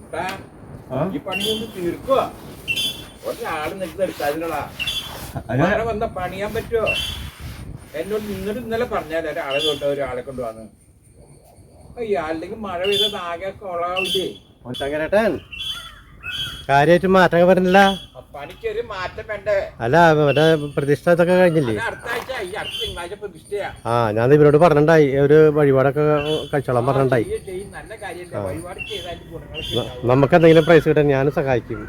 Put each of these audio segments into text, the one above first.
ഈ പണിയൊന്ന് തീർക്കുക. ഒരാള് നിൽക്കുന്ന എടുക്കാതിനടാ മഴ വന്ന പണിയാൻ പറ്റുമോ? എന്നോട് നിന്നിട്ട് ഇന്നലെ പറഞ്ഞാൽ ഒരാളെ തൊട്ട് ഒരാളെ കൊണ്ടുവന്ന് അല്ലെങ്കിൽ മഴ പെയ്തത് ആകെ കൊളാവില്ലേ? കാര്യമായിട്ട് മാറ്റം പറഞ്ഞില്ല. പണിക്കൊരു മാറ്റം വേണ്ടേ? അല്ല മറ്റേ പ്രതിഷ്ഠ ഇതൊക്കെ കഴിഞ്ഞില്ലേ? അടുത്ത ആഴ്ച അടുത്ത തിങ്കളാഴ്ച പ്രതിഷ്ഠയാ. ഞാൻ ഇവരോട് പറഞ്ഞിട്ടുണ്ടായി, ഒരു വഴിപാടൊക്കെ കഴിച്ചോളാൻ പറഞ്ഞിട്ടുണ്ടായി. നല്ല കാര്യമല്ലേ, വഴിപാട് ചെയ്താലും ഗുണങ്ങൾ. നമുക്ക് എന്തെങ്കിലും പ്രൈസ് കിട്ടാൻ ഞാൻ സഹായിക്കും.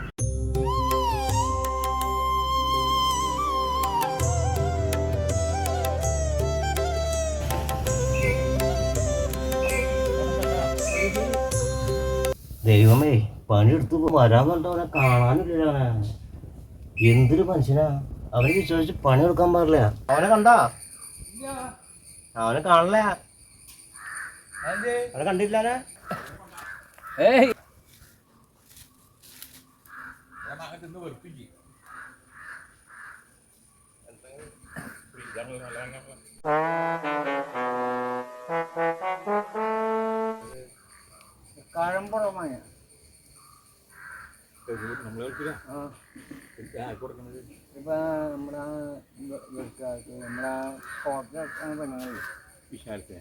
ദൈവമേ, പണിയെടുത്ത് വരാന്നുണ്ടോ? അവനെ കാണാനില്ല. എന്തൊരു മനുഷ്യനാ! അവനെ വിശ്വസിച്ച് പണിയെടുക്കാൻ പാടില്ല. അവനെ കണ്ടാ? അവനെ കാണില്ല. അവനെ കണ്ടില്ല. കഴമ്പുറമായ ഇപ്പൊ നമ്മുടെ നമ്മുടെ കോട്ടയാണ് പെണ്ണുങ്ങൾ വിശാലത്തെ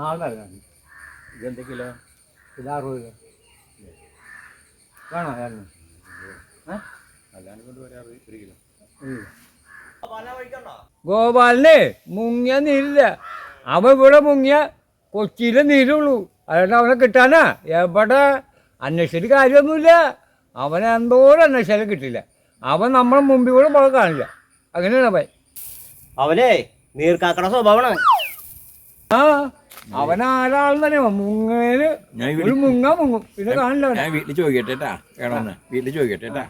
നാളെ ഇതെന്താ കിലോ? ഇത് 60 രൂപ വേണോ? ആയിരുന്നു ഗോപാലിനെ മുങ്ങിയ നീരില്ല. അവൻ ഇവിടെ മുങ്ങിയ കൊച്ചിയിലെ നീരുള്ളൂ. അതുകൊണ്ട് അവനെ കിട്ടാനാ എവിടെ അന്വേഷിച്ചിട്ട് കാര്യമൊന്നുമില്ല. അവനെ എന്തോരം അന്വേഷിച്ചാലും കിട്ടില്ല. അവൻ നമ്മളെ മുമ്പിൽ കൂടെ പോകാൻ കാണില്ല. അങ്ങനെയാണ് അവൻ. അവനെ നീർക്കാക്കണ സ്വഭാവമാണ്. അവൻ ആരാളെന്ന് അറിയാമോ? മുങ്ങേന് ഒരു മുങ്ങും പിന്നെ കാണില്ല. ഞാൻ വീട്ടിൽ ചോദിക്കട്ടെട്ടാ, വേണമെന്ന് വീട്ടിൽ ചോദിക്കട്ടെട്ടാ.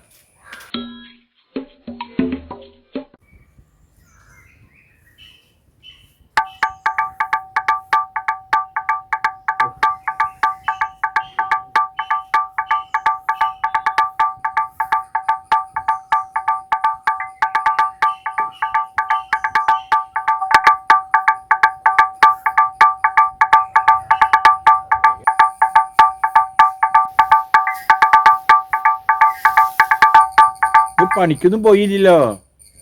പണിക്കൊന്നും പോയില്ലല്ലോ.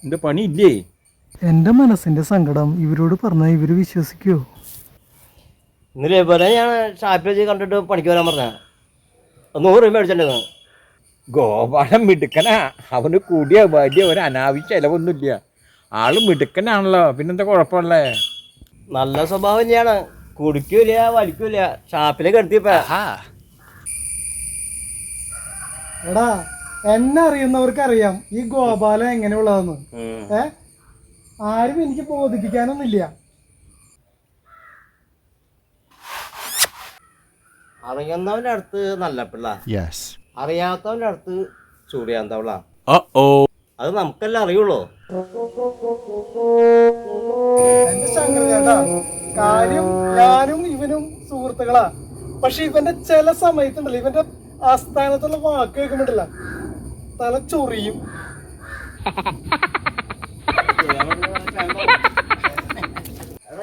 എന്താ പണി ഇല്ലേ? എൻ്റെ മനസ്സിൻ്റെ സങ്കടം ഇവരോട് പറഞ്ഞാൽ ഇവർ വിശ്വസിക്കുമോ? ഇന്നലെ പോലെ ഞാൻ ഷാപ്പിൽ കണ്ടിട്ട് പണിക്ക് വരാൻ പറഞ്ഞ 100 രൂപ മേടിച്ചിട്ടുണ്ടെന്ന്. ഗോപാലൻ മിടുക്കനാ. അവന് കൂടിയ വലിയ ഒരു അനാവശ്യ ചിലവൊന്നുമില്ല. ആള് മിടുക്കനാണല്ലോ, പിന്നെന്താ കുഴപ്പമുള്ളേ? നല്ല സ്വഭാവം തന്നെയാണ്. കുടിക്കൂല വലിക്കൂല. ഷാപ്പിലേക്ക് എടുത്തിപ്പോ എടാ, എന്നെ അറിയുന്നവർക്കറിയാം ഈ ഗോപാലൻ എങ്ങനെയുള്ളതെന്ന്. ആരും എനിക്ക് ബോധിപ്പിക്കാനൊന്നുമില്ല. അറിയുന്നവന്റെ അടുത്ത് നല്ല പിള്ള, അറിയാത്തവന്റെ അടുത്ത് ചൂടിയാന്തവള. അത് നമുക്കെല്ലാം അറിയുള്ളൂ. എന്റെ ശങ്കര ചേട്ടാ, കാര്യം ഞാനും ഇവനും സുഹൃത്തുക്കളാ. പക്ഷെ ഇവന്റെ ചില സമയത്തുണ്ടല്ലോ, ഇവന്റെ ആസ്ഥാനത്തുള്ള വാക്ക് കേൾക്കുമ്പോണ്ടല്ല തല ചൊറിയും.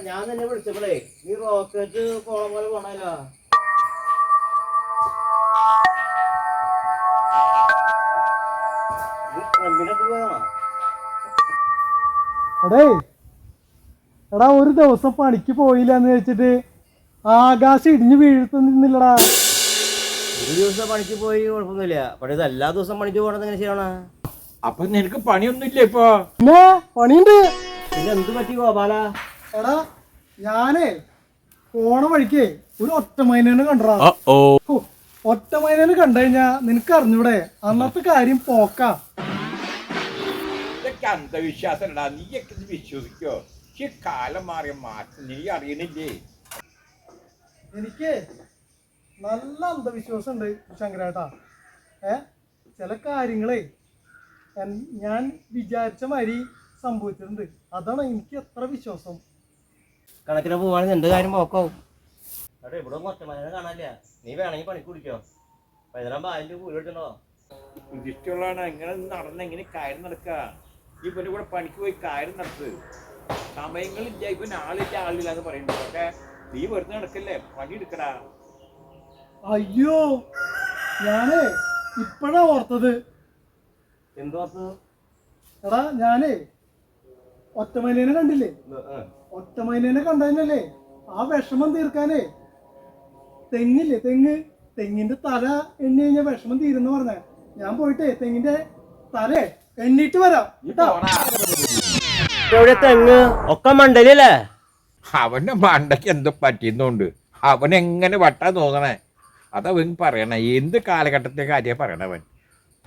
ഞാൻ തന്നെ വിളിച്ചപ്പോഴേ നീ റോക്കറ്റ് പോണ പോലെ പോണല്ലോ. എടാ, ഒരു ദിവസം പണിക്ക് പോയില്ലെന്ന് വെച്ചിട്ട് ആകാശം ഇടിഞ്ഞു വീഴ്ത്തുന്നില്ലടാ. ഒരു ദിവസം പണിക്ക് പോയി കുഴപ്പമൊന്നുമില്ല. പക്ഷെ ഇത് എല്ലാ ദിവസം പണിക്ക് പോകണത് എങ്ങനെ ശരിയാണ്? അപ്പൊ നിനക്ക് പണിയൊന്നുമില്ല ഇപ്പൊ? പിന്നെ പണിയുണ്ട്. പിന്നെ എന്ത് പറ്റി ഗോപാല? എടാ, ഞാനേ പോണ വഴിക്ക് ഒരു ഒറ്റമൈനേനെ കണ്ടടാ. ഒറ്റമൈനേനെ കണ്ടുകഴിഞ്ഞാ നിനക്ക് അറിഞ്ഞൂടെ, അന്നത്തെ കാര്യം പോക്കാ. ഇതൊക്കെ അന്ധവിശ്വാസം. നീയൊക്കെ വിശ്വസിക്കോ? ഈ കാലം മാറിയ മാറ്റം നീ അറിയണില്ലേ? എനിക്ക് നല്ല അന്ധവിശ്വാസം ഉണ്ട് ശങ്കരേട്ടാ. ചില കാര്യങ്ങളെ ഞാൻ വിചാരിച്ച മാതിരി സംഭവിച്ചിട്ടുണ്ട്. അതാണ് എനിക്ക് എത്ര വിശ്വാസം. കണക്കിന് പോവാണെങ്കിൽ എന്റെ കാര്യം പോക്കാവും. അവിടെ ഇവിടെ ഒറ്റമൈനെ കാണാനില്ല. നീ വേണമെങ്കിൽ പണിക്ക് കുടിക്കോ? 15 കൂലി എടുത്തിട്ടുണ്ടോ? പ്രതിഷ്ഠയുള്ളതാണ്. എങ്ങനെ നടന്ന് എങ്ങനെ കാര്യം നടക്കുക? ഇവന്റെ കൂടെ പണിക്ക് പോയി കാര്യം നടത്ത്. സമയങ്ങളില്ല, ഇവൻ ആളില്ല എന്ന് പറയുന്നത്. പക്ഷെ നീ വെറുതെ നടക്കല്ലേ, പണി എടുക്കടാ. അയ്യോ, ഞാനേ ഇപ്പഴാ ഓർത്തത്. എന്തോ എടാ ഞാനേ ഒറ്റമൈനേനെ കണ്ടില്ലേ? ഒറ്റമൈനേനെ കണ്ടതിനല്ലേ ആ വിഷമം തീർക്കാനേ തെങ്ങില്ലേ, തെങ്ങിന്റെ തല എണ്ണി കഴിഞ്ഞാൽ വിഷമം തീരുന്ന് പറഞ്ഞ. ഞാൻ പോയിട്ടേ തെങ്ങിന്റെ തല എണ്ണീട്ട് വരാം കേട്ടോ. എവിടെ തെങ്ങ് ഒക്കെ മണ്ടലല്ലേ? അവന്റെ മണ്ടയ്ക്ക് എന്തോ പറ്റിയെന്നുണ്ട്. അവൻ എങ്ങനെ വട്ടാ തോന്നണേ അതവൻ പറയണേ. എന്ത് കാലഘട്ടത്തെ കാര്യം പറയണവൻ.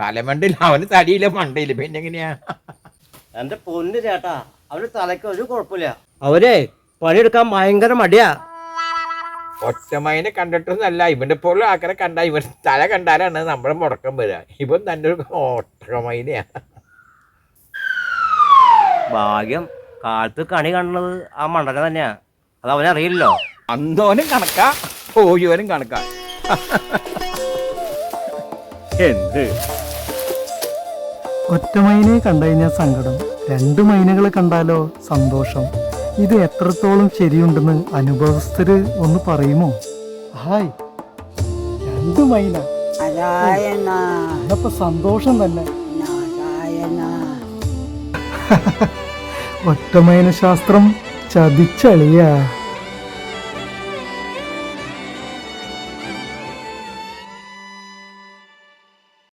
തലമണ്ടിൽ അവന് തടിയില്ല മണ്ടയില്ല, പിന്നെ എങ്ങനെയാ? എന്റെ പൊന്ന് ചേട്ടാ, അവന് തലയ്ക്ക് ഒരു കുഴപ്പമില്ല. അവരെ പണിയെടുക്കാൻ ഭയങ്കര മടിയാ. ഒറ്റമൈനെ കണ്ടിട്ടൊന്നല്ല, ഇവന്റെ പോലുള്ള ആൾക്കാരെ കണ്ട ഇവൻ തല കണ്ടാലാണ് നമ്മുടെ മുടക്കം വരിക. ഇവൻ തന്നെ ഒരു ഒറ്റമൈനയാ. ഭാഗ്യം കാലത്ത് കണി കാണുന്നത് ആ മണ്ടന തന്നെയാ. അത് അവനറിയില്ലല്ലോ. അന്തോനും കണക്കാ, പോയവനും കണക്കാ. എന്ത് ഒറ്റമൈനയെ കണ്ടു കഴിഞ്ഞാൽ സങ്കടം, 2 മൈനകളെ കണ്ടാലോ സന്തോഷം. ഇത് എത്രത്തോളം ശരിയുണ്ടെന്ന് അനുഭവസ്ഥര് ഒന്ന് പറയുമോ? ഹായ്, 2 മൈന അപ്പൊ സന്തോഷം തന്നെ. ഒറ്റമൈന ശാസ്ത്രം ചതിച്ചളിയാ.